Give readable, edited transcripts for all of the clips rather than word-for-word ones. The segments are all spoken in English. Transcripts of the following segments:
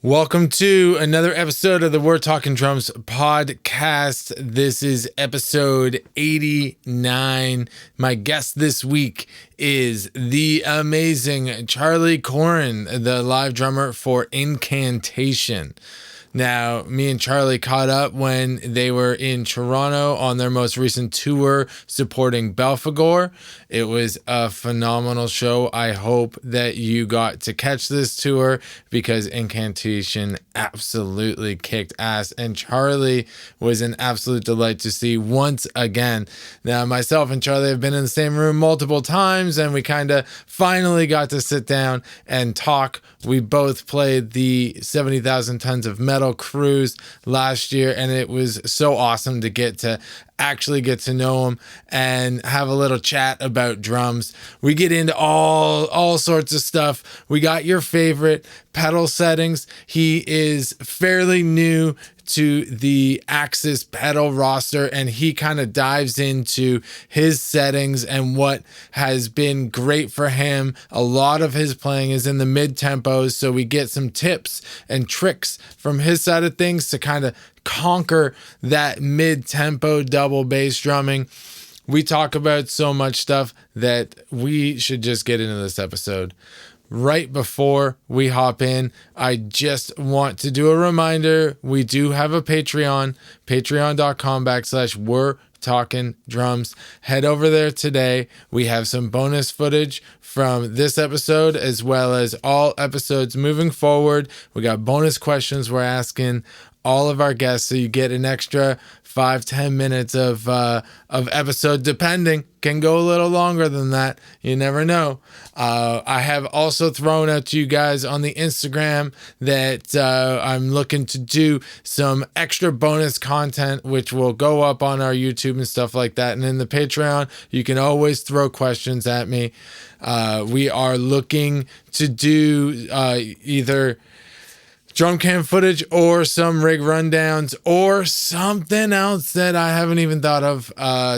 Welcome to another episode of the We're Talking Drums podcast. This is episode 89. My guest this week is the amazing Charlie Koryn, the live drummer for Incantation. Now, me and Charlie caught up when they were in Toronto on their most recent tour supporting Belphegor. It was a phenomenal show. I hope that you got to catch this tour because Incantation absolutely kicked ass, and Charlie was an absolute delight to see once again. Now, myself and Charlie have been in the same room multiple times, and we kind of finally got to sit down and talk. We both played the 70,000 Tons of Metal cruise last year, and it was so awesome to actually get to know him and have a little chat about drums. We get into all sorts of stuff. We got your favorite pedal settings. He is fairly new to the Axis pedal roster, and he kind of dives into his settings and what has been great for him. A lot of his playing is in the mid tempos, so we get some tips and tricks from his side of things to kind of conquer that mid-tempo double bass drumming. We talk about so much stuff that we should just get into this episode. Right before we hop in, I just want to do a reminder. We do have a Patreon, patreon.com/We're Talking Drums. Head over there today. We have some bonus footage from this episode as well as all episodes moving forward. We got bonus questions we're asking all of our guests, so you get an extra 5-10 minutes of episode, depending. Can go a little longer than that. You never know. I have also thrown out to you guys on the Instagram that I'm looking to do some extra bonus content, which will go up on our YouTube and stuff like that. And in the Patreon, you can always throw questions at me. We are looking to do either drum cam footage or some rig rundowns or something else that I haven't even thought of.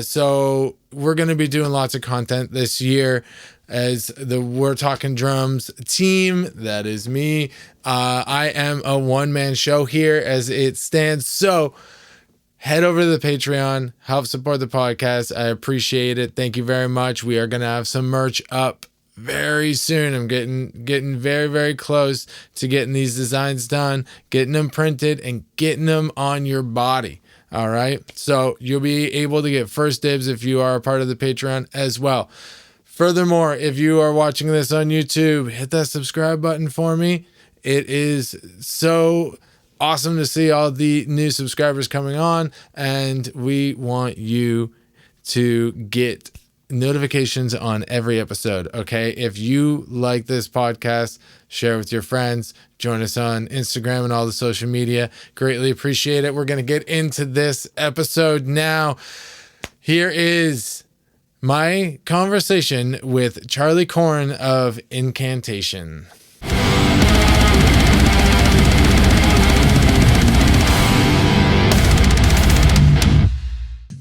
So we're going to be doing lots of content this year as the We're Talking Drums team. That is me. I am a one-man show here as it stands. So head over to the Patreon, help support the podcast. I appreciate it. Thank you very much. We are going to have some merch up very soon. I'm getting very, very close to getting these designs done, getting them printed, and getting them on your body. All right. So you'll be able to get first dibs if you are a part of the Patreon as well. Furthermore, if you are watching this on YouTube, hit that subscribe button for me. It is so awesome to see all the new subscribers coming on, and we want you to get notifications on every episode. Okay, if you like this podcast, share with your friends, join us on Instagram and all the social media. Greatly appreciate it. We're going to get into this episode now. Here is my conversation with Charlie Koryn of Incantation.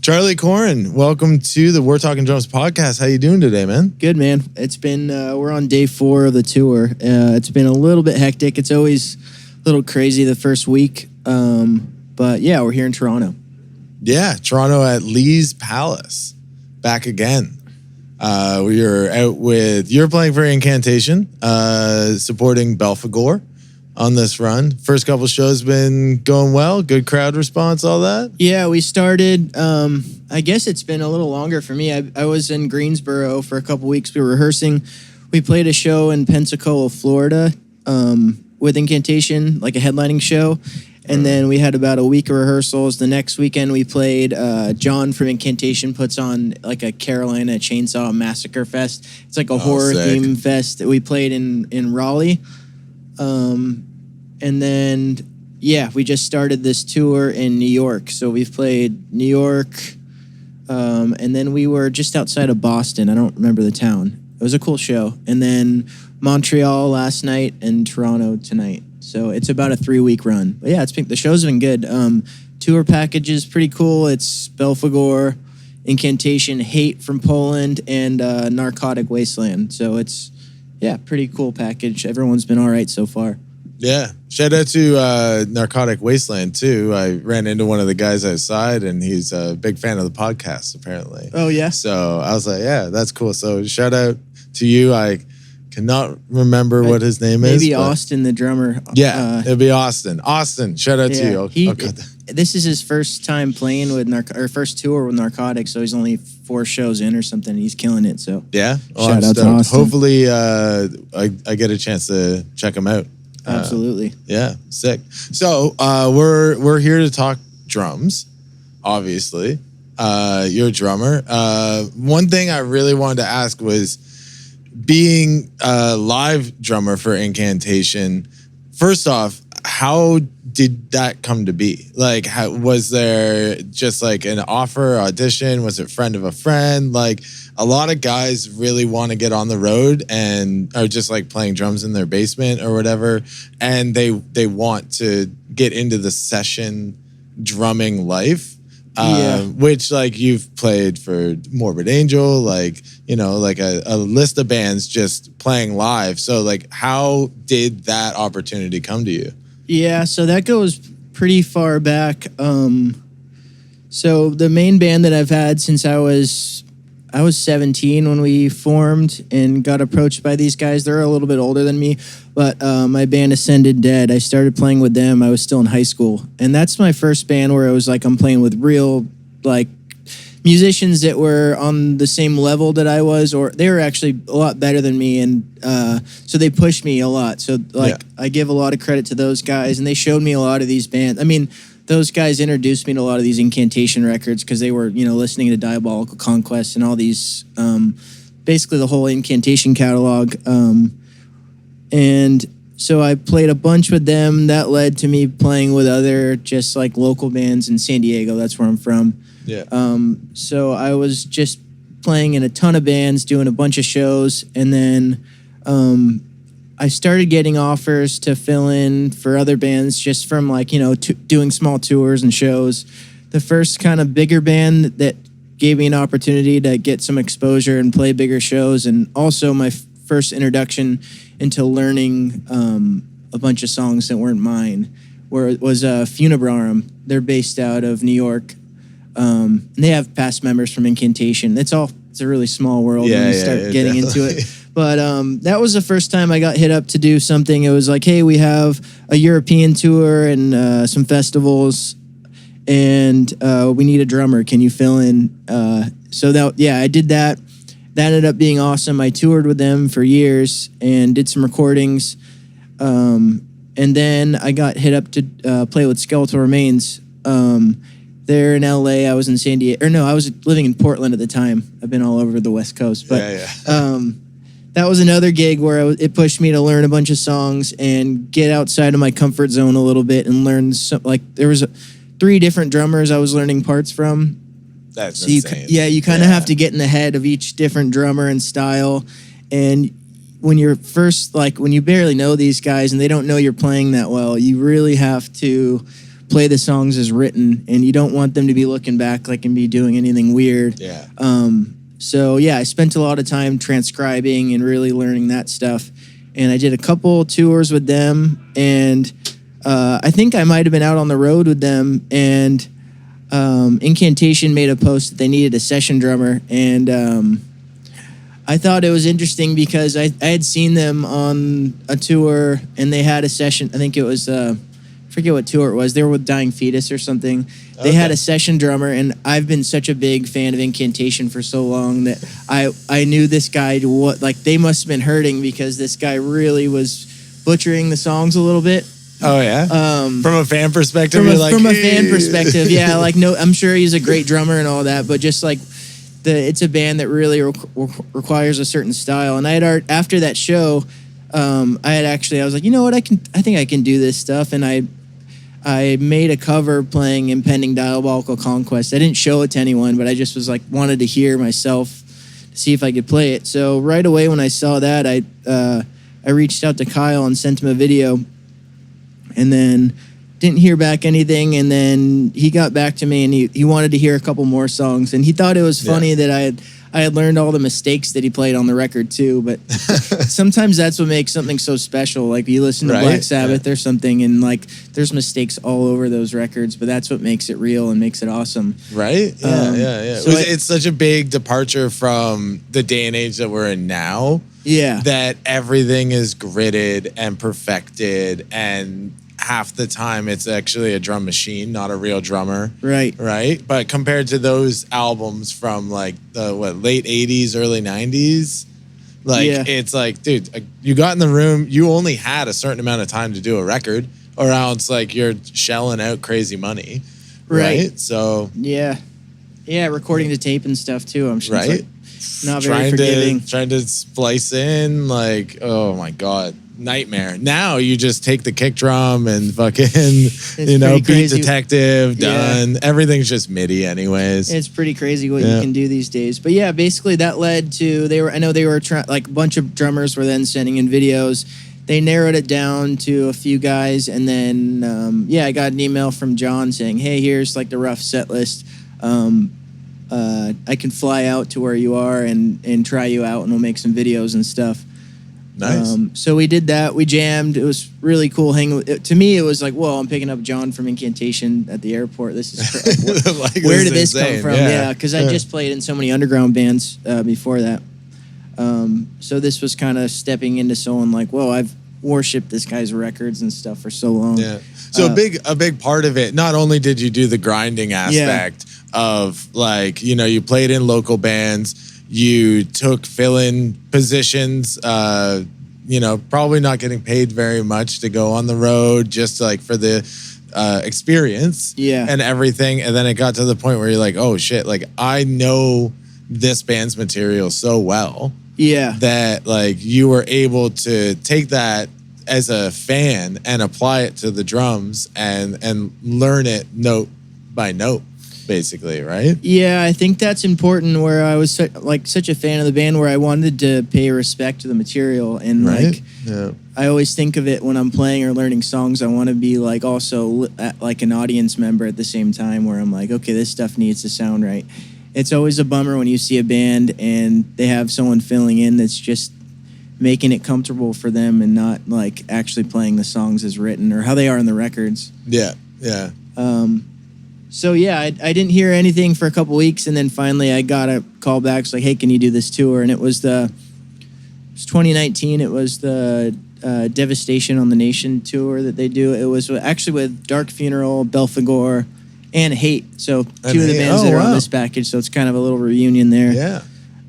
Charlie Koryn, welcome to the We're Talking Drums podcast. How you doing today, man? Good, man. It's been, we're on day 4 of the tour. It's been a little bit hectic. It's always a little crazy the first week. But yeah, we're here in Toronto. Yeah, Toronto at Lee's Palace. Back again. We were out with, you're playing for Incantation, supporting Belphegor on this run. First couple shows been going well, good crowd response, all that? Yeah, we started, I guess it's been a little longer for me. I was in Greensboro for a couple weeks. We were rehearsing. We played a show in Pensacola, Florida, with Incantation, like a headlining show. And then we had about a week of rehearsals. The next weekend we played, John from Incantation puts on like a Carolina Chainsaw Massacre Fest. It's like a horror theme fest that we played in Raleigh. And then, yeah, we just started this tour in New York. So we've played New York, and then we were just outside of Boston. I don't remember the town. It was a cool show. And then Montreal last night and Toronto tonight. So it's about a 3-week run. But yeah, the show's been good. Tour package is pretty cool. It's Belphegor, Incantation, Hate from Poland, and Narcotic Wasteland. So it's, yeah, pretty cool package. Everyone's been all right so far. Yeah. Shout out to Narcotic Wasteland, too. I ran into one of the guys outside, and he's a big fan of the podcast, apparently. Oh, yeah? So I was like, yeah, that's cool. So shout out to you. I cannot remember what his name is. Maybe Austin, the drummer. Yeah, it'll be Austin. Austin, shout out to you. I'll cut that. This is his first time playing with first tour with Narcotics, so he's only 4 shows in or something. He's killing it. So yeah, shout out to Austin. Hopefully, I get a chance to check him out. Absolutely. Yeah, sick. So we're here to talk drums. Obviously, you're a drummer. One thing I really wanted to ask was being a live drummer for Incantation. First off, how did that come to be? Like, was there just like an offer, audition? Was it friend of a friend? Like, a lot of guys really want to get on the road and are just like playing drums in their basement or whatever, and they want to get into the session drumming life. Which like you've played for Morbid Angel, like, you know, like a list of bands just playing live. So like, how did that opportunity come to you? Yeah, so that goes pretty far back. So the main band that I've had since I was 17 when we formed and got approached by these guys. They're a little bit older than me, but my band Ascended Dead, I started playing with them. I was still in high school. And that's my first band where it was like I'm playing with real like musicians that were on the same level that I was, or they were actually a lot better than me. And so they pushed me a lot. So like I give a lot of credit to those guys, and they showed me a lot of these bands. I mean, those guys introduced me to a lot of these Incantation records because they were, you know, listening to Diabolical Conquest and all these, basically the whole Incantation catalog. And so I played a bunch with them. That led to me playing with other just like local bands in San Diego. That's where I'm from. Yeah. So I was just playing in a ton of bands, doing a bunch of shows, and then I started getting offers to fill in for other bands just from like, you know, doing small tours and shows. The first kind of bigger band that gave me an opportunity to get some exposure and play bigger shows, and also my first introduction into learning a bunch of songs that weren't mine, where it was Funebrarum. They're based out of New York. And they have past members from Incantation. It's a really small world when you start getting into it. But that was the first time I got hit up to do something. It was like, hey, we have a European tour and some festivals, and we need a drummer. Can you fill in? So I did that. That ended up being awesome. I toured with them for years and did some recordings. And then I got hit up to play with Skeletal Remains. They're in LA. I was in San Diego. Or no, I was living in Portland at the time. I've been all over the West Coast. But that was another gig where it pushed me to learn a bunch of songs and get outside of my comfort zone a little bit and learn there was 3 different drummers I was learning parts from. That's insane. You kind of have to get in the head of each different drummer and style. And when you're first, like when you barely know these guys and they don't know you're playing that well, you really have to play the songs as written, and you don't want them to be looking back like and be doing anything weird. Yeah. So I spent a lot of time transcribing and really learning that stuff. And I did a couple tours with them, and I think I might have been out on the road with them, and Incantation made a post that they needed a session drummer, and I thought it was interesting because I had seen them on a tour, and they had a session. I think it was I forget what tour it was. They were with Dying Fetus or something. They had a session drummer, and I've been such a big fan of Incantation for so long that I knew this guy they must have been hurting because this guy really was butchering the songs a little bit. Oh yeah. From a fan perspective, from a fan perspective, yeah. Like I'm sure he's a great drummer and all that, but just like it's a band that really requires a certain style. And I had after that show, I was like, you know what, I think I can do this stuff, and I made a cover playing Impending Diabolical Conquest. I didn't show it to anyone, but I just was like wanted to hear myself to see if I could play it. So right away when I saw that, I reached out to Kyle and sent him a video, and then didn't hear back anything, and then he got back to me, and he wanted to hear a couple more songs, and he thought it was funny that I had learned all the mistakes that he played on the record too. But sometimes that's what makes something so special. Like you listen to Black Sabbath or something, and like there's mistakes all over those records, but that's what makes it real and makes it awesome. Right? Yeah. So it's such a big departure from the day and age that we're in now. Yeah. That everything is gridded and perfected, and half the time it's actually a drum machine, not a real drummer. Right. But compared to those albums from like the late 80s, early 90s, like it's like, dude, you got in the room, you only had a certain amount of time to do a record, or else like you're shelling out crazy money. Right. So yeah, recording the tape and stuff too, I'm sure. Right. Not very forgiving. Trying to splice in, like, oh my God, nightmare. Now you just take the kick drum and fucking, beat crazy. Detective, done. Everything's just MIDI anyways. It's pretty crazy what you can do these days. But yeah, basically that led to, I know they were like a bunch of drummers were then sending in videos. They narrowed it down to a few guys. And then, I got an email from John saying, hey, here's like the rough set list. I can fly out to where you are and try you out, and we'll make some videos and stuff. Nice. So we did that. We jammed. It was really cool hanging. To me, it was like, whoa, I'm picking up John from Incantation at the airport. This is like, where did this come from? Yeah, because I just played in so many underground bands before that. So this was kind of stepping into someone like, whoa, I've worshipped this guy's records and stuff for so long. Yeah. So a big part of it, not only did you do the grinding aspect of like, you played in local bands, you took fill-in positions, probably not getting paid very much to go on the road, just like for the experience and everything. And then it got to the point where you're like, oh shit, like I know this band's material so well that like you were able to take that as a fan and apply it to the drums and learn it note by note, basically, right? Yeah, I think that's important, where I was such a fan of the band where I wanted to pay respect to the material. And I always think of it when I'm playing or learning songs, I want to be like also like an audience member at the same time, where I'm like, okay, this stuff needs to sound right. It's always a bummer when you see a band and they have someone filling in that's just making it comfortable for them and not like actually playing the songs as written or how they are in the records. Yeah. So I didn't hear anything for a couple weeks, and then finally I got a call back. It's like, hey, can you do this tour? And it was 2019. It was the Devastation on the Nation tour that they do. It was actually with Dark Funeral, Belphegor, and Hate. So two of the bands that are on this package. So it's kind of a little reunion there. Yeah.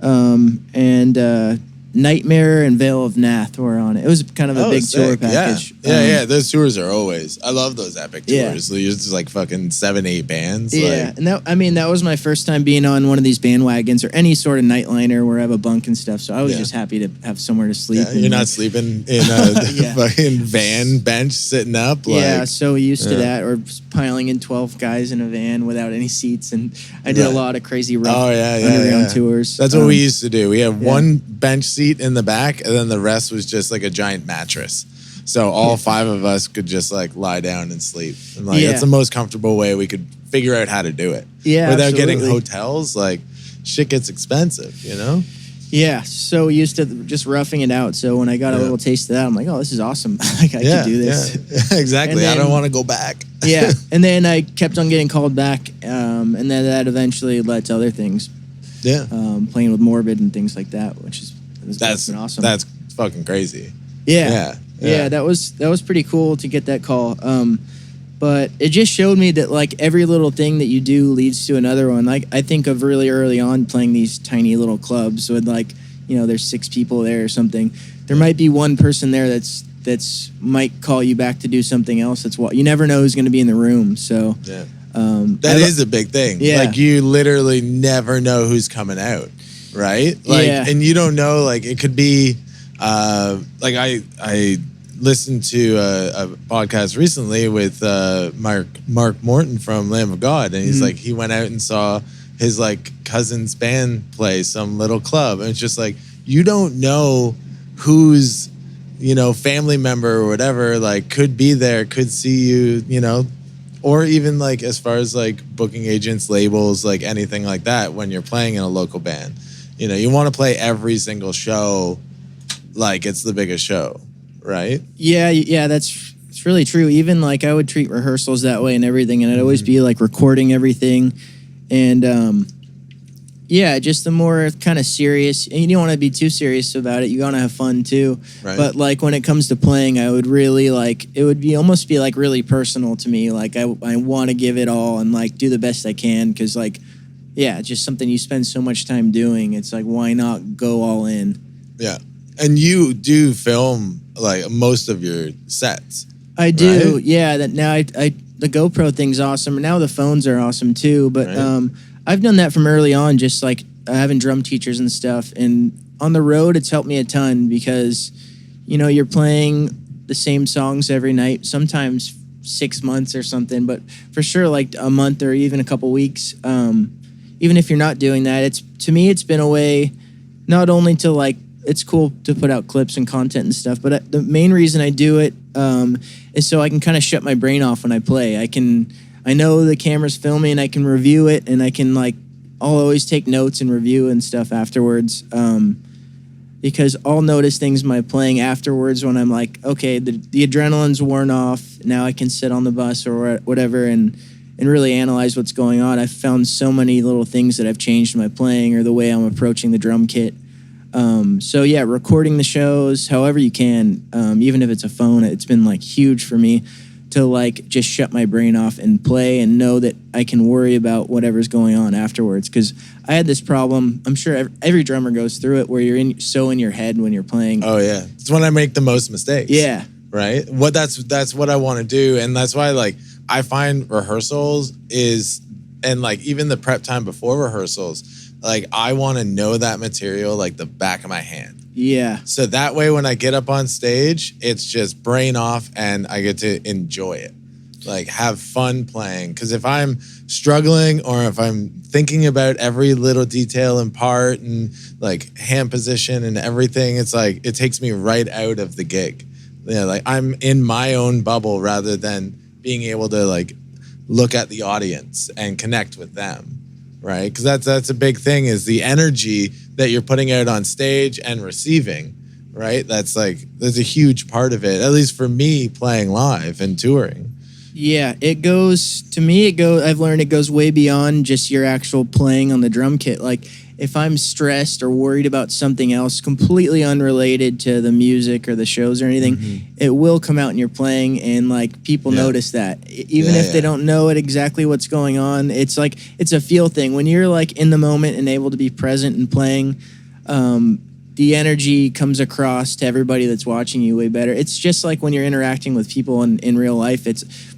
And Nightmare and Veil of Nath were on it. It was kind of a big tour package. Yeah. Those tours are always. I love those epic tours. Yeah. It's just like fucking 7-8 bands. Yeah, and that was my first time being on one of these bandwagons or any sort of nightliner where I have a bunk and stuff. So I was just happy to have somewhere to sleep. Yeah, you're not sleeping in a fucking van bench sitting up. So used to that, or piling in 12 guys in a van without any seats. And I did a lot of crazy rough underground tours. That's what we used to do. We had one bench seat in the back, and then the rest was just like a giant mattress. So all 5 of us could just like lie down and sleep. And like that's the most comfortable way we could figure out how to do it. Yeah. Without getting hotels, like shit gets expensive, Yeah. So used to just roughing it out. So when I got a little taste of that, I'm like, oh, this is awesome. Like I could do this. Yeah. Exactly. Then, I don't want to go back. And then I kept on getting called back. And then that eventually led to other things. Yeah. Playing with Morbid and things like that, which is that's awesome. That's fucking crazy. Yeah, that was pretty cool to get that call. But it just showed me that like every little thing that you do leads to another one. Like I think of really early on playing these tiny little clubs with like, there's 6 people there or something. There might be one person there that's might call you back to do something else. You never know who's going to be in the room. So that is a big thing. Yeah. Like you literally never know who's coming out. Right? Like, and you don't know, like, it could be, like, I listened to a podcast recently with Mark Morton from Lamb of God, and he's like, he went out and saw his, like, cousin's band play some little club, and it's just like, you don't know who's, family member or whatever, like could be there, could see you, or even like as far as like booking agents, labels, like anything like that when you're playing in a local band. You want to play every single show like it's the biggest show, right? Yeah, it's really true. Even like I would treat rehearsals that way and everything, and I'd always be like recording everything. And yeah, just the more kind of serious, and you don't want to be too serious about it. You want to have fun too. Right. But like when it comes to playing, I would really like, it would be almost be like really personal to me. Like I want to give it all and like do the best I can. Cause like, yeah, just something you spend so much time doing. It's like, why not go all in? Yeah. And you do film like most of your sets. I do. Right? Yeah. That now the GoPro thing's awesome. Now the phones are awesome too. But, Right. I've done that from early on, just like having drum teachers and stuff. And on the road, it's helped me a ton because, you're playing the same songs every night, sometimes 6 months or something, but for sure like a month or even a couple weeks. Even if you're not doing that, to me, it's been a way not only to like, it's cool to put out clips and content and stuff, but the main reason I do it is so I can kind of shut my brain off when I play. I know the camera's filming, I can review it, and I'll always take notes and review and stuff afterwards, because I'll notice things my playing afterwards when I'm like, okay, the adrenaline's worn off, now I can sit on the bus or whatever and really analyze what's going on. I've found so many little things that I've changed in my playing or the way I'm approaching the drum kit. So yeah, recording the shows however you can, even if it's a phone, it's been like huge for me to like just shut my brain off and play and know that I can worry about whatever's going on afterwards. Because I had this problem, I'm sure every drummer goes through it, where you're so in your head when you're playing. Oh yeah, it's when I make the most mistakes. Yeah, right. That's what I want to do, and that's why like I find rehearsals and like even the prep time before rehearsals, like I want to know that material like the back of my hand. Yeah. So that way when I get up on stage, it's just brain off and I get to enjoy it. Like have fun playing. Because if I'm struggling or if I'm thinking about every little detail and part and like hand position and everything, it's like it takes me right out of the gig. Yeah, like I'm in my own bubble rather than being able to like look at the audience and connect with them. Right? Because that's a big thing is the energy that you're putting out on stage and receiving, right? That's a huge part of it, at least for me playing live and touring. Yeah, I've learned it goes way beyond just your actual playing on the drum kit. Like if I'm stressed or worried about something else completely unrelated to the music or the shows or anything, it will come out in your playing and like people notice that. Even if they don't know it exactly what's going on, it's like it's a feel thing. When you're like in the moment and able to be present and playing, the energy comes across to everybody that's watching you way better. It's just like when you're interacting with people in real life.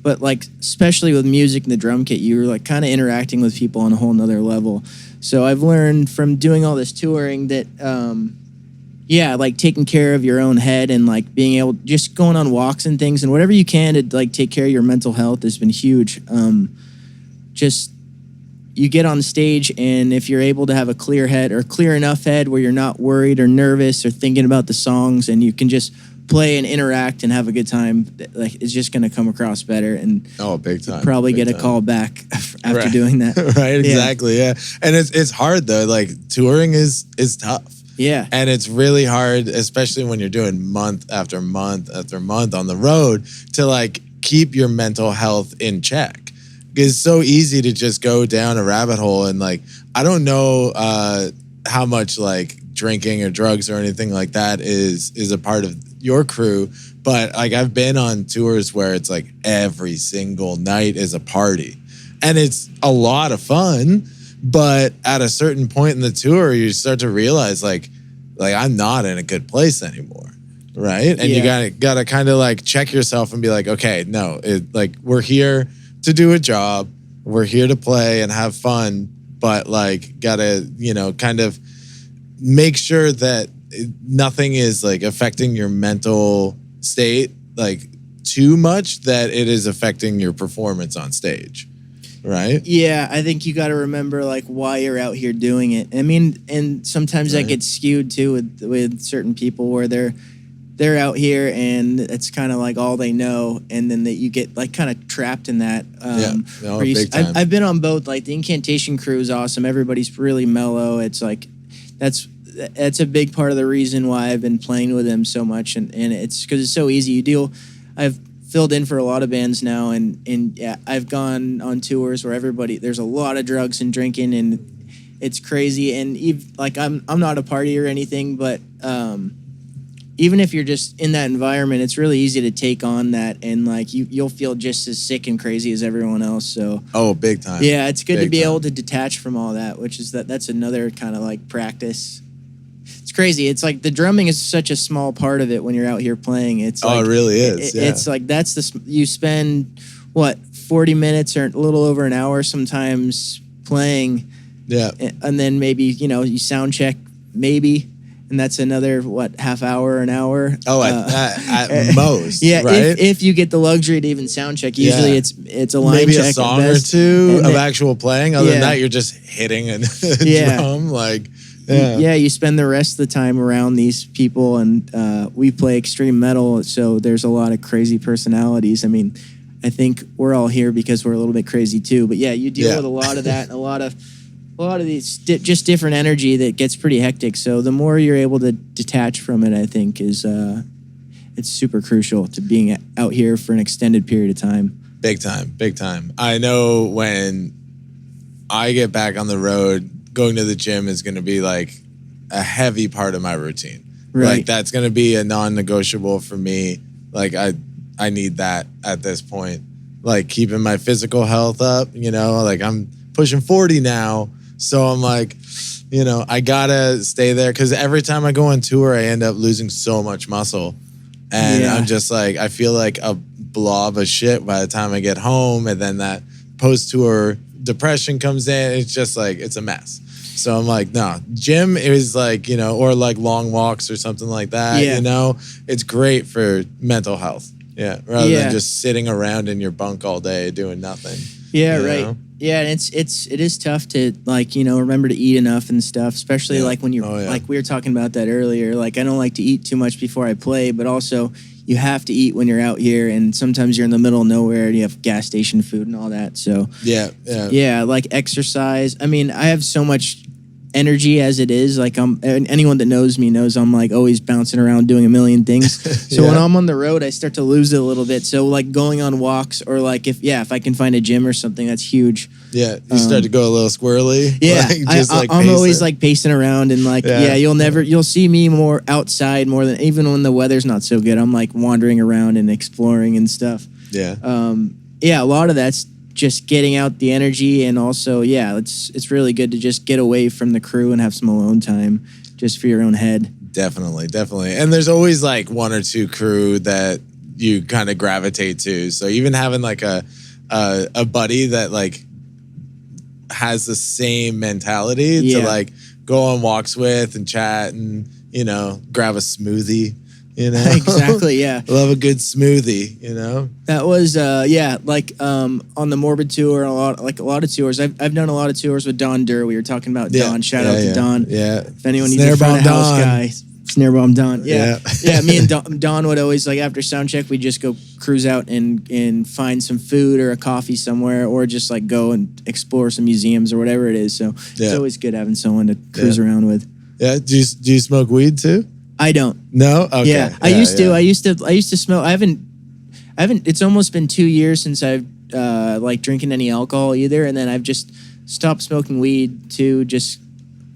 But like especially with music and the drum kit, you're like kind of interacting with people on a whole nother level. So I've learned from doing all this touring that, like taking care of your own head and like being able, just going on walks and things and whatever you can to like take care of your mental health has been huge. Just you get on stage and if you're able to have a clear head or clear enough head where you're not worried or nervous or thinking about the songs and you can just play and interact and have a good time, like it's just going to come across better and big time. Probably big get time. a call back after doing that. Right, exactly. Yeah. And it's hard though. Like touring is tough. Yeah. And it's really hard, especially when you're doing month after month after month on the road to like keep your mental health in check. It's so easy to just go down a rabbit hole and like I don't know how much like drinking or drugs or anything like that is a part of your crew, but like I've been on tours where it's like every single night is a party and it's a lot of fun, but at a certain point in the tour you start to realize like I'm not in a good place anymore, right? And you gotta kind of like check yourself and be like, okay, no, like we're here to do a job, we're here to play and have fun, but like gotta kind of make sure that nothing is like affecting your mental state like too much that it is affecting your performance on stage, right? Yeah, I think you got to remember like why you're out here doing it. I mean, and sometimes that gets skewed too with certain people where they're out here and it's kind of like all they know, and then that you get like kind of trapped in that. Big time. I've been on both. Like the Incantation crew is awesome. Everybody's really mellow. It's like that's a big part of the reason why I've been playing with them so much, and it's because it's so easy. I've filled in for a lot of bands now, and yeah, I've gone on tours where there's a lot of drugs and drinking, and it's crazy. And like I'm not a partier or anything, but even if you're just in that environment, it's really easy to take on that, and like you'll feel just as sick and crazy as everyone else. So big time. Yeah, it's good to be able to detach from all that, which is that's another kind of like practice. It's crazy. It's like the drumming is such a small part of it when you're out here playing. It's like, it really is. It's like you spend 40 minutes or a little over an hour sometimes playing. Yeah, and then maybe you sound check maybe. And that's another half hour, an hour. At most. Yeah, right? if you get the luxury to even sound check. Usually it's a line maybe check, a song or two of actual playing. Other than that, you're just hitting a drum. Like, you spend the rest of the time around these people, and we play extreme metal, so there's a lot of crazy personalities. I mean, I think we're all here because we're a little bit crazy too. But yeah, you deal with a lot of that, and a lot of these just different energy that gets pretty hectic. So the more you're able to detach from it, I think is it's super crucial to being out here for an extended period of time. Big time. I know when I get back on the road, going to the gym is going to be like a heavy part of my routine. Right. Like that's going to be a non-negotiable for me. Like I need that at this point. Like keeping my physical health up, like I'm pushing 40 now. So I'm like, I gotta stay there because every time I go on tour, I end up losing so much muscle. And I'm just like, I feel like a blob of shit by the time I get home. And then that post-tour depression comes in. It's just like, it's a mess. So I'm like, no, gym is like, or like long walks or something like that, It's great for mental health. Yeah, rather than just sitting around in your bunk all day doing nothing. Yeah, right. Yeah, and it is tough to like, remember to eat enough and stuff, especially like when you're like we were talking about that earlier. Like I don't like to eat too much before I play, but also you have to eat when you're out here, and sometimes you're in the middle of nowhere and you have gas station food and all that. So yeah, like exercise. I mean, I have so much energy as it is. Like anyone that knows me knows I'm like always bouncing around doing a million things. So when I'm on the road, I start to lose it a little bit. So like going on walks, or like if I can find a gym or something, that's huge. Yeah, you start to go a little squirrely. Yeah, I'm always like pacing around, and like you'll see me more outside more than even when the weather's not so good. I'm like wandering around and exploring and stuff. Yeah. A lot of that's just getting out the energy, and also it's really good to just get away from the crew and have some alone time just for your own head. Definitely. And there's always like one or two crew that you kind of gravitate to. So even having like a buddy that like has the same mentality to like go on walks with and chat and grab a smoothie. Exactly, yeah. Love a good smoothie, That was like on the Morbid tour, a lot of tours. I've done a lot of tours with Don Durr. We were talking about Don. Shout out to Don. Yeah. If anyone needs a front of house guy, Snare Bomb Don. Yeah. Me and Don would always, like, after sound check, we'd just go cruise out and find some food or a coffee somewhere, or just like go and explore some museums or whatever it is. So it's always good having someone to cruise around with. Yeah. Do you smoke weed too? I don't. No? Okay. Yeah. I used to smoke. I haven't it's almost been 2 years since I've like drinking any alcohol either, and then I've just stopped smoking weed too. Just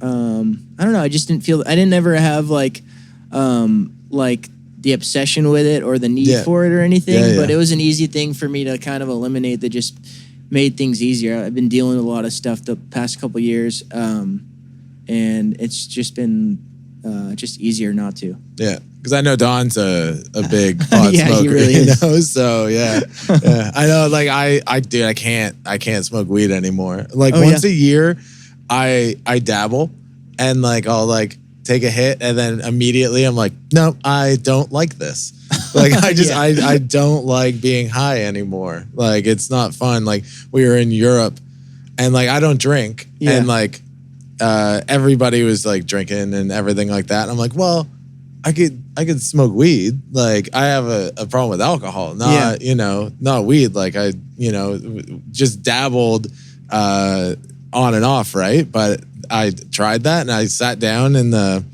I don't know, I didn't ever have like the obsession with it or the need for it or anything, but it was an easy thing for me to kind of eliminate that just made things easier. I've been dealing with a lot of stuff the past couple years, and it's just been just easier not to. Yeah, because I know Don's a big pot smoker. He really is. So yeah. I know. Like I can't smoke weed anymore. Like once a year, I dabble, and like I'll like take a hit, and then immediately I'm like, no, I don't like this. Like I don't like being high anymore. Like it's not fun. Like we were in Europe, and like I don't drink, and like everybody was like drinking and everything like that. And I'm like, well, I could smoke weed. Like I have a problem with alcohol, not not weed. Like I just dabbled on and off, right? But I tried that and I sat down in the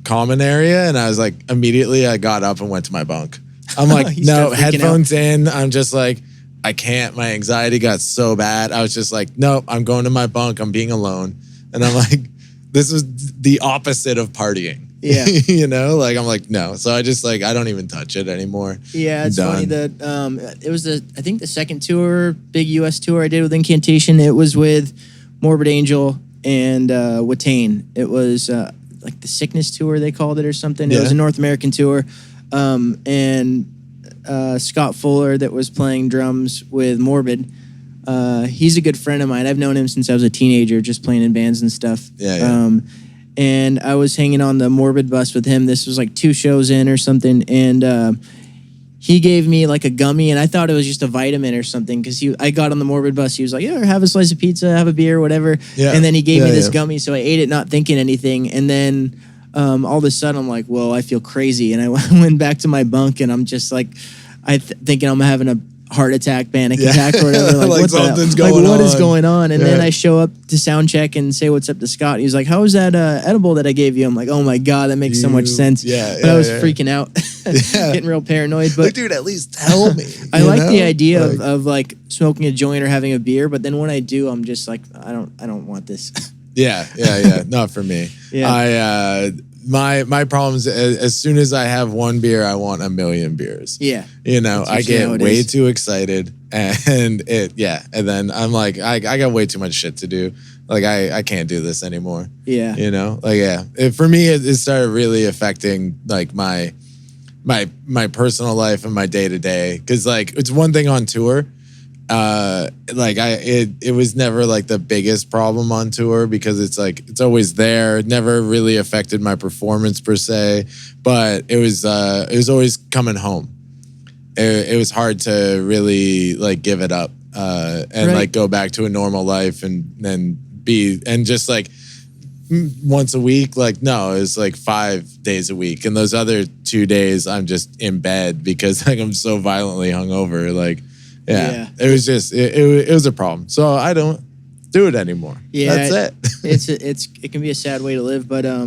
common area and I was like, immediately I got up and went to my bunk. I'm like, no, headphones in. I'm just like, I can't. My anxiety got so bad. I was just like, nope, I'm going to my bunk. I'm being alone. And I'm like, this was the opposite of partying. Yeah. Like I'm like, no. So I just like, I don't even touch it anymore. Yeah, it's funny that it was I think the second tour, big US tour I did with Incantation. It was with Morbid Angel and Watain. It was like the Sickness tour, they called it or something. Yeah. It was a North American tour. And Scott Fuller that was playing drums with Morbid. He's a good friend of mine. I've known him since I was a teenager, just playing in bands and stuff. Yeah. And I was hanging on the Morbid bus with him. This was like 2 shows in or something. And he gave me like a gummy, and I thought it was just a vitamin or something because I got on the Morbid bus. He was like, yeah, have a slice of pizza, have a beer, whatever. Yeah. And then he gave me this gummy, so I ate it not thinking anything. And then all of a sudden I'm like, whoa, I feel crazy. And I went back to my bunk, and I'm just like, thinking I'm having a heart attack, panic attack, or whatever. Like, like something's going on. What is going on? And then I show up to sound check and say what's up to Scott. He's like, how was that edible that I gave you? I'm like, oh my God, that makes so much sense. But I was freaking out, getting real paranoid. But like, dude, at least tell me. I like the idea of like smoking a joint or having a beer, but then when I do, I'm just like, I don't want this. Yeah. Not for me. Yeah. My problems, as soon as I have one beer, I want a million beers. Yeah. I get way too excited and and then I'm like, I got way too much shit to do. Like I can't do this anymore. Yeah. For me, it started really affecting like my personal life and my day to day. Cause like, it's one thing on tour. It was never like the biggest problem on tour because it's like it's always there. It never really affected my performance per se, but it was always coming home. It was hard to really like give it up and like go back to a normal life and just like once a week. Like no, it was like 5 days a week, and those other 2 days I'm just in bed because like I'm so violently hungover. Like. Yeah. It was just it was a problem. So I don't do it anymore. Yeah, that's it. It can be a sad way to live, but but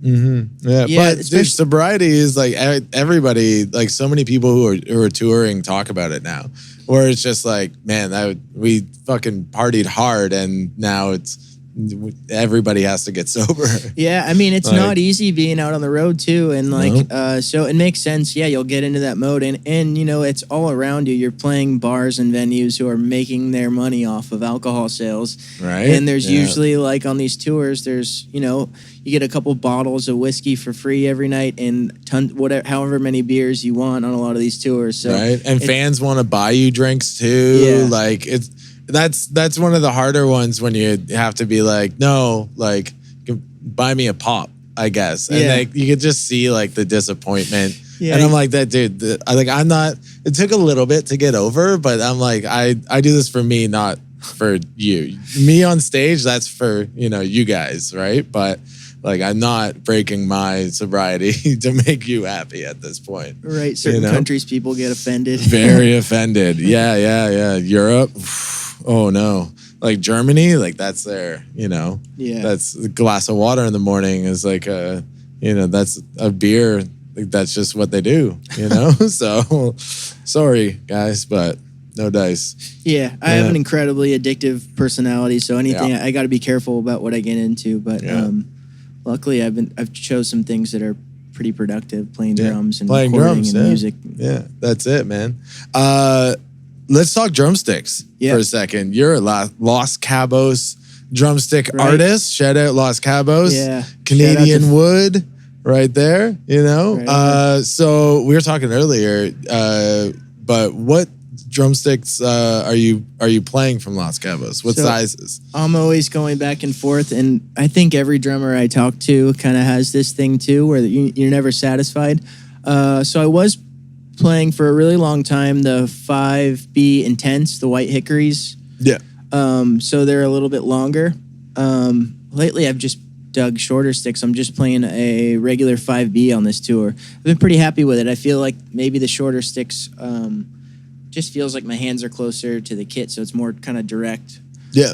dude, sobriety is like everybody, like so many people who are touring talk about it now. Where it's just like, man, we fucking partied hard, and now it's everybody has to get sober. Yeah, I mean, it's like, not easy being out on the road too, and like so it makes sense. Yeah, you'll get into that mode, and it's all around you. You're playing bars and venues who are making their money off of alcohol sales, right? And there's usually like on these tours, there's you get a couple bottles of whiskey for free every night and however many beers you want on a lot of these tours. So and fans want to buy you drinks too. Yeah. Like it's. That's one of the harder ones when you have to be like, no, like buy me a pop, I guess. And like you could just see like the disappointment. Yeah, and I'm like, that dude, I'm not, it took a little bit to get over, but I'm like, I do this for me, not for you. Me on stage, that's for, you guys, right? But like, I'm not breaking my sobriety to make you happy at this point. Right. Certain countries, people get offended. Very offended. Yeah. Europe. Oh no. Like Germany, like that's their, that's a glass of water in the morning is like that's a beer. Like that's just what they do, So sorry guys, but no dice. Yeah. I have an incredibly addictive personality. So anything, I got to be careful about what I get into. But luckily I've chose some things that are pretty productive, playing drums and recording and music. Yeah. That's it, man. Let's talk drumsticks for a second. You're a Los Cabos drumstick artist. Shout out Los Cabos. Yeah. Canadian wood right there, Right so we were talking earlier, but what drumsticks are you playing from Los Cabos? What sizes? I'm always going back and forth, and I think every drummer I talk to kind of has this thing too where you're never satisfied. So I was playing for a really long time the 5B Intense, the white hickories. Yeah. So they're a little bit longer. Lately I've just dug shorter sticks. I'm just playing a regular 5B on this tour. I've been pretty happy with it. I feel like maybe the shorter sticks just feels like my hands are closer to the kit, so it's more kind of direct. Yeah.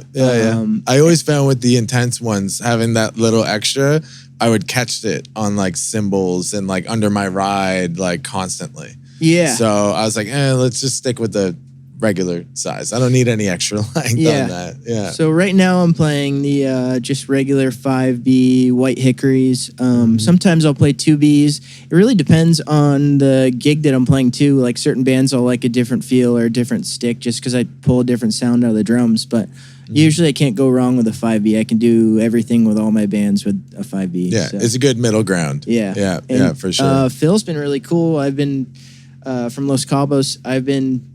I always found with the intense ones, having that little extra, I would catch it on like cymbals and like under my ride like constantly. Yeah. So I was like, let's just stick with the regular size. I don't need any extra length on that. Yeah. So right now I'm playing the just regular 5B white hickories. Sometimes I'll play 2Bs. It really depends on the gig that I'm playing too. Like certain bands I'll like a different feel or a different stick just because I pull a different sound out of the drums. But usually I can't go wrong with a 5B. I can do everything with all my bands with a 5B. Yeah, it's a good middle ground. Yeah, for sure. Phil's been really cool. I've been from Los Cabos. I've been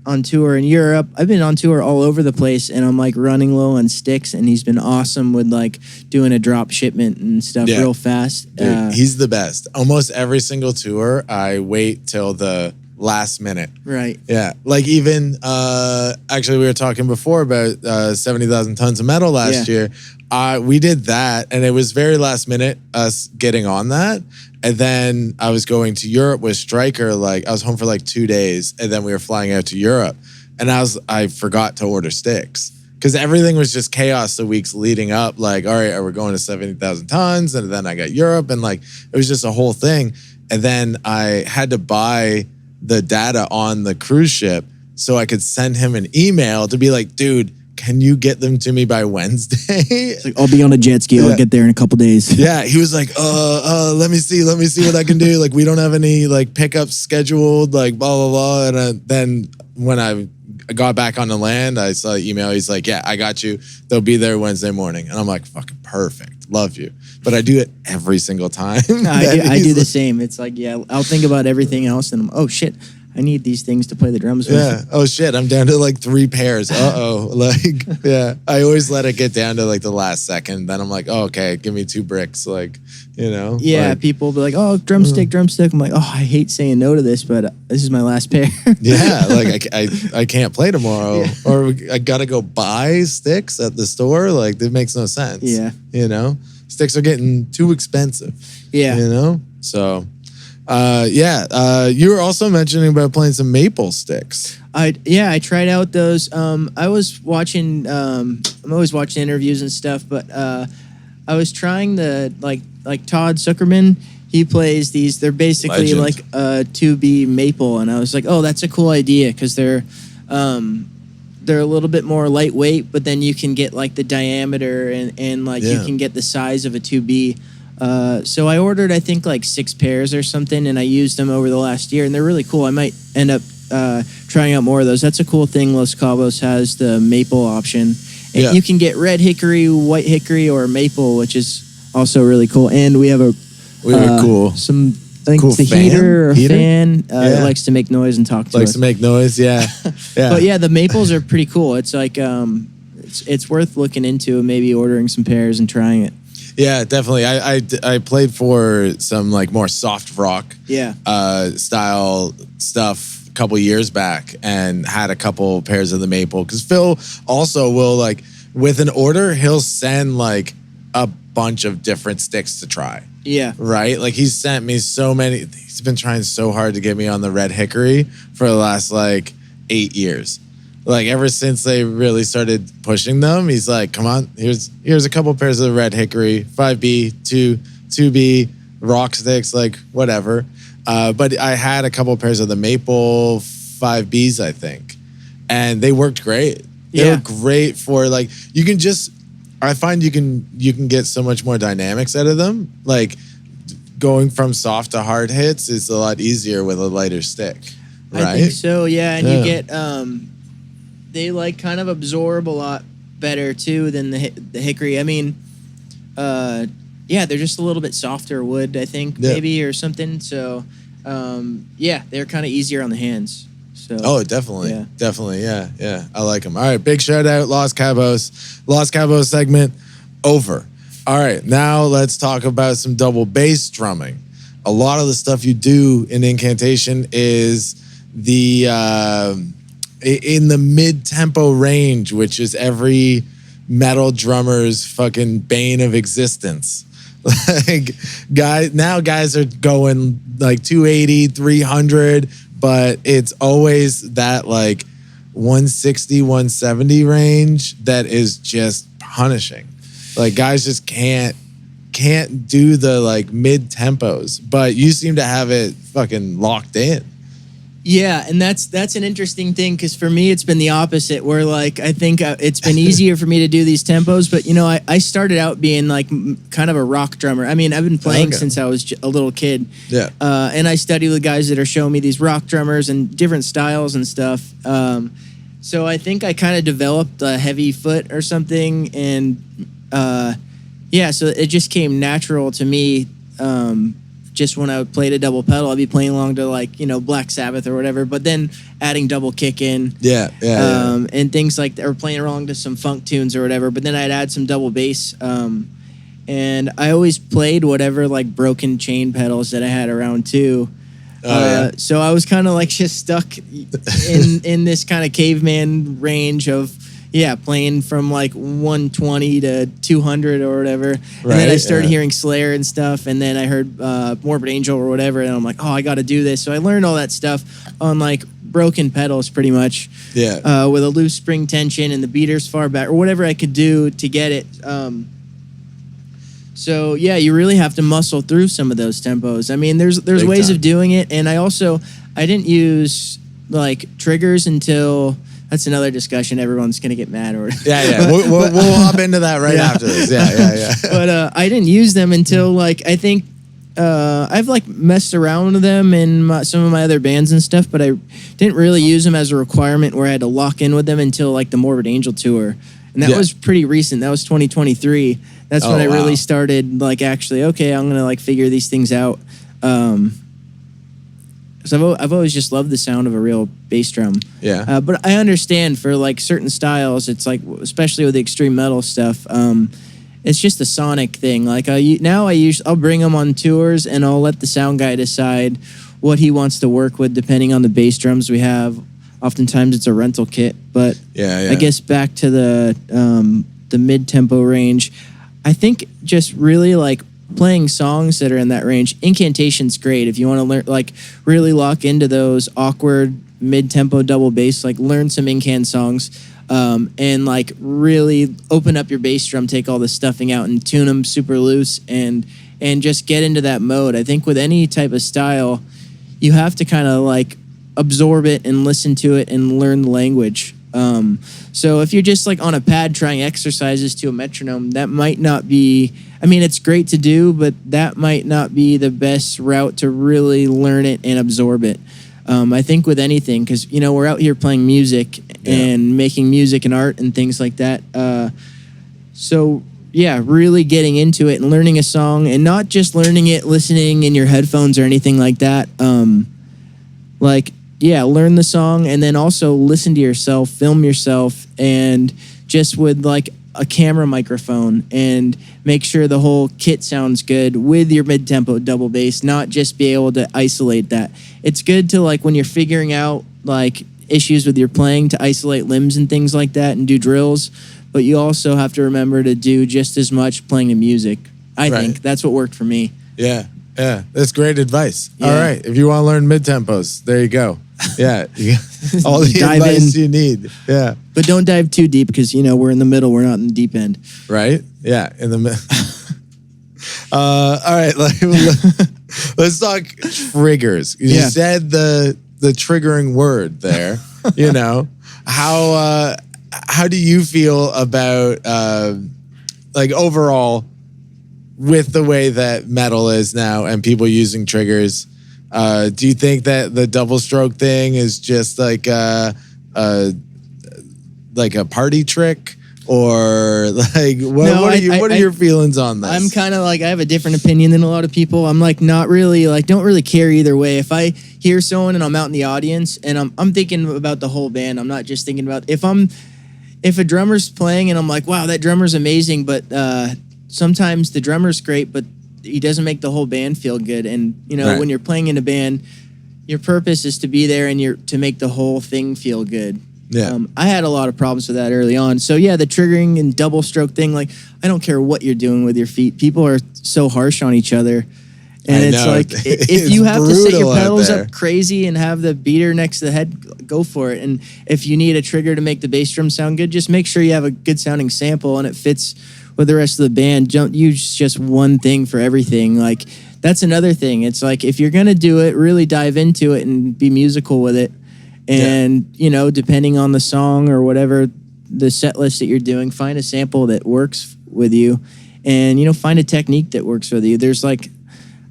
on tour in Europe. I've been on tour all over the place, and I'm like running low on sticks, and he's been awesome with like doing a drop shipment and stuff real fast. Dude, he's the best. Almost every single tour, I wait till the last minute. Right. Yeah. Like even, actually we were talking before about 70,000 tons of metal last year. We did that, and it was very last minute, us getting on that. And then I was going to Europe with Stryker. Like I was home for like 2 days, and then we were flying out to Europe. And I forgot to order sticks because everything was just chaos the weeks leading up. Like, all right, we're going to 70,000 tons, and then I got Europe, and like it was just a whole thing. And then I had to buy the data on the cruise ship so I could send him an email to be like, dude, can you get them to me by Wednesday? It's like, I'll be on a jet ski. I'll get there in a couple days. Yeah, he was like, let me see what I can do. Like, we don't have any like pickups scheduled, like blah, blah, blah. And then when I got back on the land, I saw the email. He's like, yeah, I got you. They'll be there Wednesday morning. And I'm like, fucking perfect. Love you. But I do it every single time. I do the same. It's like, I'll think about everything else and oh shit, I need these things to play the drums with. Yeah. Oh shit, I'm down to like 3 pairs. Like, yeah. I always let it get down to like the last second. Then I'm like, oh, okay, give me 2 bricks. Like, you know. Yeah, like, people be like, oh, drumstick. I'm like, oh, I hate saying no to this, but this is my last pair. Yeah, like I can't play tomorrow. Yeah. Or I gotta go buy sticks at the store. Like, that makes no sense. Yeah. You know? Sticks are getting too expensive. Yeah. You know? So you were also mentioning about playing some maple sticks. I tried out those. I was watching. I'm always watching interviews and stuff, but I was trying the like Todd Zuckerman. He plays these. They're basically Legend. like a 2B maple, and I was like, oh, that's a cool idea because they're a little bit more lightweight, but then you can get like the diameter and like you can get the size of a 2B. So I ordered, I think, like 6 pairs or something, and I used them over the last year, and they're really cool. I might end up trying out more of those. That's a cool thing. Los Cabos has the maple option. And you can get red hickory, white hickory, or maple, which is also really cool. And we have some, I think, cool it's a heater or a fan. It likes to make noise and talk to us. Likes to make noise, yeah. But yeah, the maples are pretty cool. It's like it's worth looking into, maybe ordering some pairs and trying it. Yeah, definitely. I played for some like more soft rock style stuff a couple years back and had a couple pairs of the maple because Phil also will like with an order he'll send like a bunch of different sticks to try. Yeah. Right? Like he's sent me so many. He's been trying so hard to get me on the red hickory for the last like 8 years. Like ever since they really started pushing them, he's like, come on, here's a couple pairs of the red hickory, 5B, 2B, rock sticks, like whatever. But I had a couple pairs of the maple 5Bs, I think. And they worked great. They were great for like, I find you can get so much more dynamics out of them. Like going from soft to hard hits is a lot easier with a lighter stick. Right? I think so, yeah. And you get, they like kind of absorb a lot better too than the hickory. I mean, they're just a little bit softer wood, I think, maybe, or something. So, they're kind of easier on the hands. So, definitely. Yeah. I like them. All right, big shout out, Los Cabos segment over. All right, now let's talk about some double bass drumming. A lot of the stuff you do in Incantation is in the mid-tempo range, which is every metal drummers fucking bane of existence. Like guys are going like 280, 300, but it's always that like 160, 170 range that is just punishing. Like guys just can't do the like mid tempos, but you seem to have it fucking locked in. Yeah, and that's an interesting thing because for me it's been the opposite. Where like I think it's been easier for me to do these tempos, but you know I started out being like kind of a rock drummer. I mean I've been playing since I was a little kid. Yeah, and I study with guys that are showing me these rock drummers and different styles and stuff. So I think I kind of developed a heavy foot or something, and yeah, so it just came natural to me. Just when I played a double pedal, I'd be playing along to like, you know, Black Sabbath or whatever, but then adding double kick in. Yeah. And things like that, or playing along to some funk tunes or whatever, but then I'd add some double bass. And I always played whatever like broken chain pedals that I had around too. So I was kind of like just stuck in this kind of caveman range of, playing from like 120 to 200 or whatever. Right, and then I started hearing Slayer and stuff, and then I heard Morbid Angel or whatever, and I'm like, oh, I got to do this. So I learned all that stuff on like broken pedals pretty much. Yeah. With a loose spring tension and the beaters far back or whatever I could do to get it. So yeah, you really have to muscle through some of those tempos. I mean, there's Big ways time. Of doing it, and I didn't use like triggers until. That's another discussion. Everyone's gonna get mad, or yeah. We'll hop into that right after this. Yeah. But I didn't use them until like I think I've like messed around with them in some of my other bands and stuff, but I didn't really use them as a requirement where I had to lock in with them until like the Morbid Angel tour, and that was pretty recent. That was 2023. That's when I really started like actually I'm gonna like figure these things out. So I've always just loved the sound of a real bass drum. Yeah. But I understand for like certain styles, it's like, especially with the extreme metal stuff, it's just a sonic thing. Like I'll bring them on tours and I'll let the sound guy decide what he wants to work with depending on the bass drums we have. Oftentimes it's a rental kit, but I guess back to the mid-tempo range, I think just really like playing songs that are in that range. Incantation's great if you want to learn, like really lock into those awkward mid-tempo double bass, like learn some Incan songs, and like really open up your bass drum, take all the stuffing out and tune them super loose and just get into that mode. I think with any type of style, you have to kind of like absorb it and listen to it and learn the language. So if you're just like on a pad trying exercises to a metronome, that might not be, I mean, it's great to do, but that might not be the best route to really learn it and absorb it. I think with anything, because, you know, we're out here playing music and making music and art and things like that. So, yeah, really getting into it and learning a song and not just learning it, listening in your headphones or anything like that. Learn the song and then also listen to yourself, film yourself, and just with like a camera microphone and make sure the whole kit sounds good with your mid-tempo double bass, not just be able to isolate that. It's good to like when you're figuring out like issues with your playing to isolate limbs and things like that and do drills, but you also have to remember to do just as much playing the music. I think that's what worked for me. Yeah, that's great advice. Yeah. All right, if you want to learn mid-tempos, there you go. Yeah, all the advice you need. Yeah, but don't dive too deep because you know we're in the middle. We're not in the deep end. Right? Yeah, in the middle. All right, let's talk triggers. You said the triggering word there. You know how do you feel about like overall with the way that metal is now and people using triggers? Do you think that the double stroke thing is just like a party trick, or like what are your feelings on this? I'm kind of like I have a different opinion than a lot of people. I'm like not really like don't really care either way. If I hear someone and I'm out in the audience and I'm thinking about the whole band, I'm not just thinking about if a drummer's playing and I'm like, wow, that drummer's amazing, but sometimes the drummer's great, but he doesn't make the whole band feel good. And you know, when you're playing in a band, your purpose is to be there and to make the whole thing feel good. Yeah. I had a lot of problems with that early on. So yeah, the triggering and double stroke thing, like I don't care what you're doing with your feet. People are so harsh on each other. And I it's know. like, It's if you have to set your brutal out pedals there. up crazy and have the beater next to the head, go for it. And if you need a trigger to make the bass drum sound good, just make sure you have a good sounding sample and it fits with the rest of the band. Don't use just one thing for everything. Like, that's another thing. It's like, if you're going to do it, really dive into it and be musical with it. And, you know, depending on the song or whatever the set list that you're doing, find a sample that works with you and, you know, find a technique that works with you. There's like,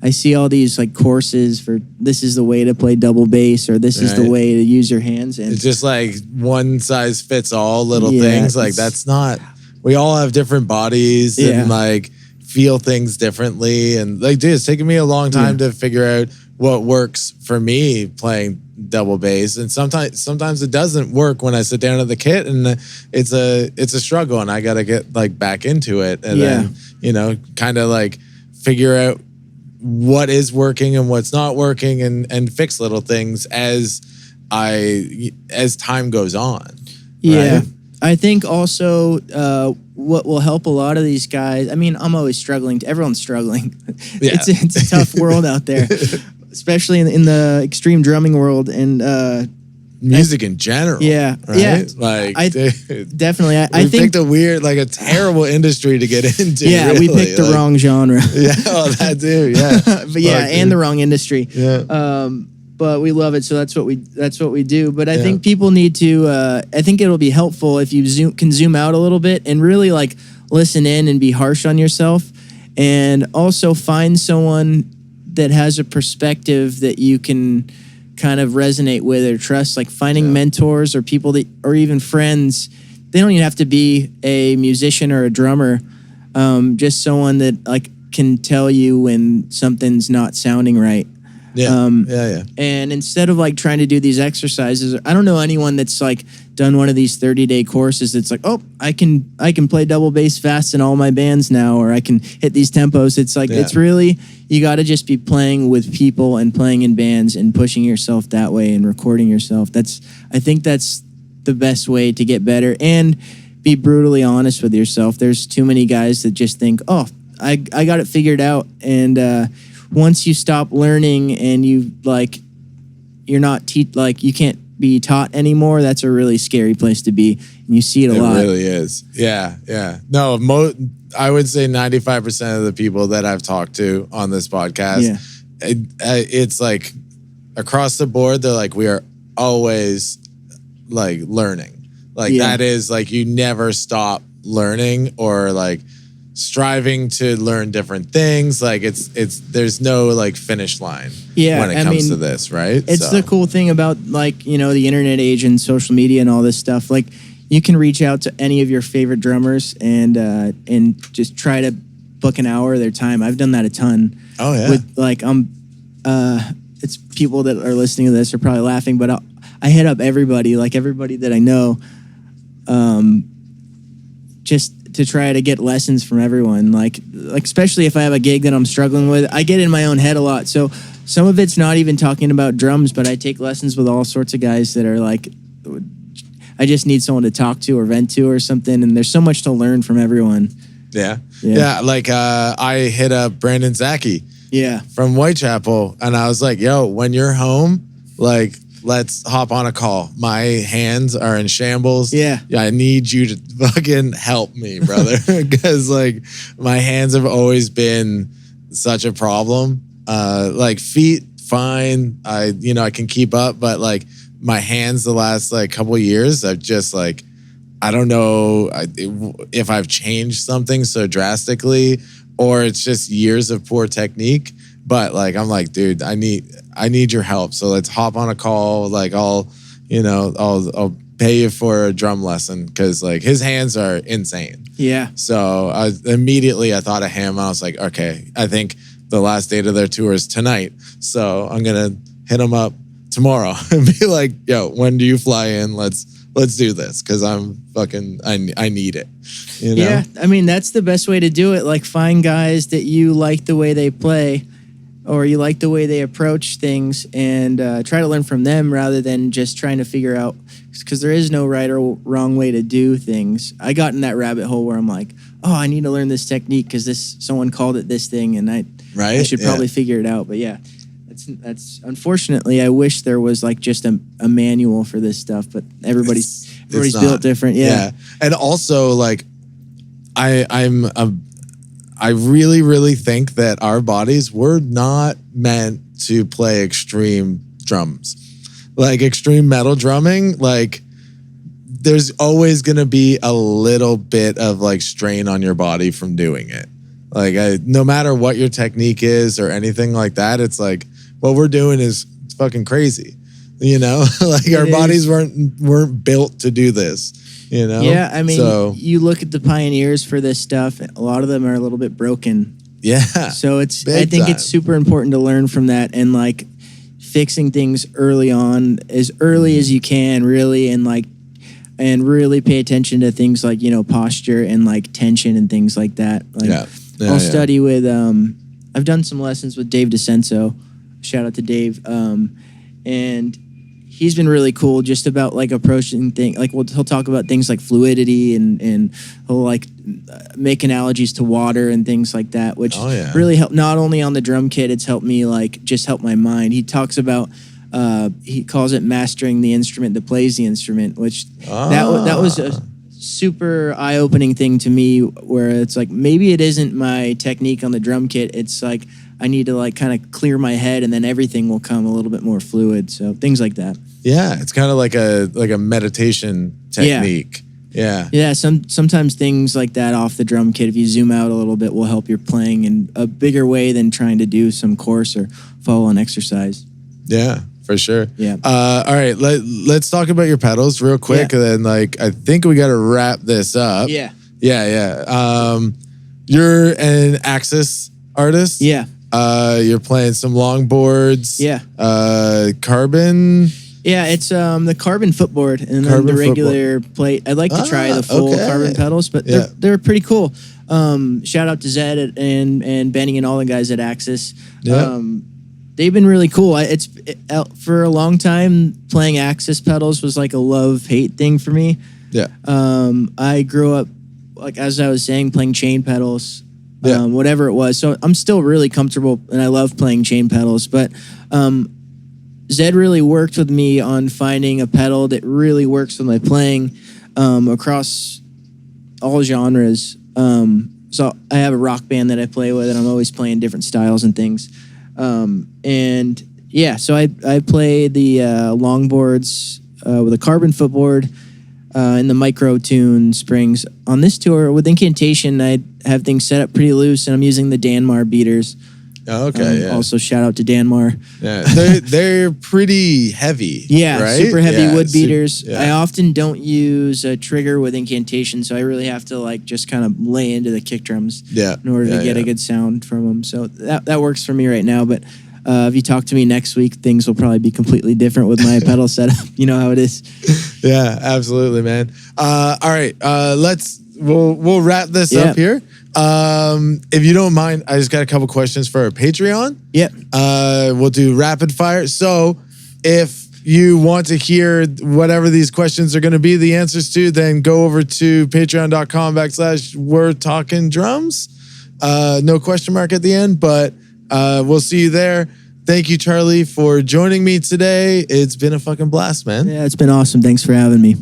I see all these like courses for this is the way to play double bass or this is the way to use your hands. And it's just like one size fits all little things. Like that's not, we all have different bodies and like feel things differently. And like, dude, it's taken me a long time to figure out what works for me playing double bass. And sometimes it doesn't work when I sit down at the kit and it's a struggle and I got to get like back into it. And then, you know, kind of like figure out what is working and what's not working and fix little things as time goes on. Yeah. Right? I think also what will help a lot of these guys, I mean, I'm always struggling. Everyone's struggling. It's a tough world out there, especially in the extreme drumming world and music in general. Yeah. Right? Yeah. Like, definitely. I we think picked a terrible industry to get into. Yeah, really. we picked the wrong genre. Yeah, that too. Yeah. But yeah, and the wrong industry. Yeah. But we love it, so that's what we do. But I think people need to. I think it'll be helpful if you can zoom out a little bit and really like listen in and be harsh on yourself, and also find someone that has a perspective that you can kind of resonate with or trust. Like finding mentors or people that, or even friends. They don't even have to be a musician or a drummer. Just someone that like can tell you when something's not sounding right. And instead of like trying to do these exercises, I don't know anyone that's like done one of these 30-day courses that's like, oh, I can play double bass fast in all my bands now, or I can hit these tempos. It's like, it's really, you got to just be playing with people and playing in bands and pushing yourself that way and recording yourself. I think that's the best way to get better and be brutally honest with yourself. There's too many guys that just think, oh, I got it figured out. And, once you stop learning and you like, you're not you can't be taught anymore. That's a really scary place to be, and you see it a lot. It really is. Yeah, yeah. No, I would say 95% of the people that I've talked to on this podcast, it's like across the board. They're like, we are always like learning. Like that is like you never stop learning or like striving to learn different things. Like there's no like finish line when it comes to this, right? It's the cool thing about like, you know, the internet age and social media and all this stuff. Like you can reach out to any of your favorite drummers and just try to book an hour of their time. I've done that a ton. Oh yeah. With like it's people that are listening to this are probably laughing, but I hit up everybody that I know, just to try to get lessons from everyone. Like especially if I have a gig that I'm struggling with, I get in my own head a lot. So some of it's not even talking about drums, but I take lessons with all sorts of guys that are like, I just need someone to talk to or vent to or something. And there's so much to learn from everyone. Yeah. Like I hit up Brandon Zaki from Whitechapel and I was like, yo, when you're home, like, let's hop on a call. My hands are in shambles. Yeah, I need you to fucking help me, brother. Because like my hands have always been such a problem. Like feet, fine. I can keep up, but like my hands the last like couple of years, I've just like, I don't know if I've changed something so drastically or it's just years of poor technique. But like, I'm like, dude, I need your help. So let's hop on a call. Like I'll pay you for a drum lesson. Cause like his hands are insane. Yeah. So I thought of him. I was like, okay, I think the last date of their tour is tonight. So I'm going to hit him up tomorrow and be like, yo, when do you fly in? Let's do this. Cause I need it. You know? Yeah. I mean, that's the best way to do it. Like find guys that you like the way they play or you like the way they approach things, and try to learn from them rather than just trying to figure out, because there is no right or wrong way to do things. I got in that rabbit hole where I'm like, oh, I need to learn this technique because someone called it this thing, and I should probably figure it out. But yeah, that's unfortunately, I wish there was like just a manual for this stuff, but everybody's built different. Yeah. And also like I really, really think that our bodies were not meant to play extreme drums. Like extreme metal drumming, like there's always going to be a little bit of like strain on your body from doing it. Like no matter what your technique is or anything like that, it's like what we're doing is it's fucking crazy. You know, like our bodies weren't built to do this. You know? Yeah, I mean, you look at the pioneers for this stuff, a lot of them are a little bit broken. Yeah. So I think it's super important to learn from that and like fixing things early on, as early as you can, really, and really pay attention to things like, you know, posture and like tension and things like that. Like I'll study with I've done some lessons with Dave DeCenso. Shout out to Dave. And he's been really cool just about like approaching things. Like he'll talk about things like fluidity and he'll like make analogies to water and things like that, which really help not only on the drum kit, it's helped me like just help my mind. He talks about, he calls it mastering the instrument that plays the instrument, which that was a super eye-opening thing to me, where it's like, maybe it isn't my technique on the drum kit. It's like, I need to like kind of clear my head and then everything will come a little bit more fluid. So things like that. Yeah. It's kind of like a meditation technique. Yeah. Yeah. Sometimes things like that off the drum kit, if you zoom out a little bit, will help your playing in a bigger way than trying to do some course or follow an exercise. Yeah, for sure. Yeah. All right. Let's talk about your pedals real quick. And then like, I think we got to wrap this up. Yeah. Yeah. You're an Axis artist. Yeah. You're playing some longboards. Yeah. Carbon. Yeah, it's the carbon footboard and then the regular plate. I'd like to try the full carbon pedals, but they're pretty cool. Shout out to Zed and Benny and all the guys at Axis. Yeah. They've been really cool. For a long time, playing Axis pedals was like a love-hate thing for me. Yeah. I grew up, like as I was saying, playing chain pedals. Whatever it was. So I'm still really comfortable and I love playing chain pedals, but Zed really worked with me on finding a pedal that really works with my playing across all genres. So I have a rock band that I play with and I'm always playing different styles and things. And yeah, so I play the longboards with a carbon footboard in the micro tune springs. On this tour with Incantation, I have things set up pretty loose, and I'm using the Danmar beaters. Oh, okay. Also, shout out to Danmar. Yeah, they're pretty heavy. Yeah, right? Super heavy wood beaters. I often don't use a trigger with Incantation, so I really have to like just kind of lay into the kick drums in order to get a good sound from them. So that works for me right now. But if you talk to me next week, things will probably be completely different with my pedal setup. You know how it is. Yeah, absolutely, man. All right, we'll wrap this up here. If you don't mind, I just got a couple questions for our Patreon. Yeah. We'll do rapid fire. So if you want to hear whatever these questions are going to be the answers to, then go over to patreon.com/we're talking drums. No question mark at the end, but we'll see you there. Thank you, Charlie, for joining me today. It's been a fucking blast, man. Yeah, it's been awesome. Thanks for having me.